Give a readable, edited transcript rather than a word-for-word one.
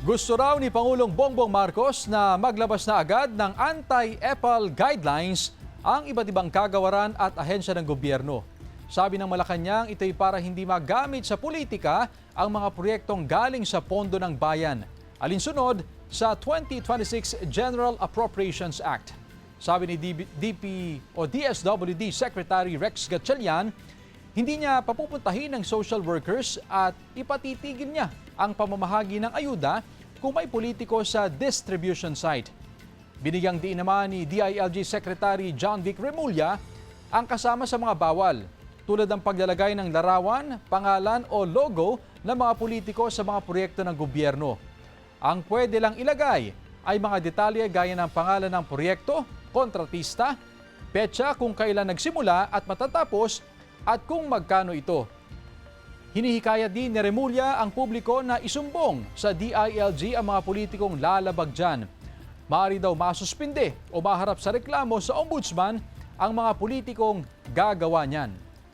Gusto raw ni Pangulong Bongbong Marcos na maglabas na agad ng anti-EPAL guidelines ang iba't ibang kagawaran at ahensya ng gobyerno. Sabi ng Malacanang, ito'y para hindi magamit sa politika ang mga proyektong galing sa pondo ng bayan. Alinsunod sa 2026 General Appropriations Act. Sabi ni DSWD Secretary Rex Gatchalian, hindi niya papupuntahin ng social workers at ipatitigil niya ang pamamahagi ng ayuda kung may politiko sa distribution site. Binigyang diin naman ni DILG Secretary John Vic Remulla ang kasama sa mga bawal, tulad ng paglalagay ng larawan, pangalan o logo ng mga politiko sa mga proyekto ng gobyerno. Ang pwede lang ilagay ay mga detalye gaya ng pangalan ng proyekto, kontratista, petsa kung kailan nagsimula at matatapos at kung magkano ito. Hinihikayat din ni Remulla ang publiko na isumbong sa DILG ang mga politikong lalabag dyan. Maaari daw masuspinde o maharap sa reklamo sa ombudsman ang mga politikong gagawa niyan.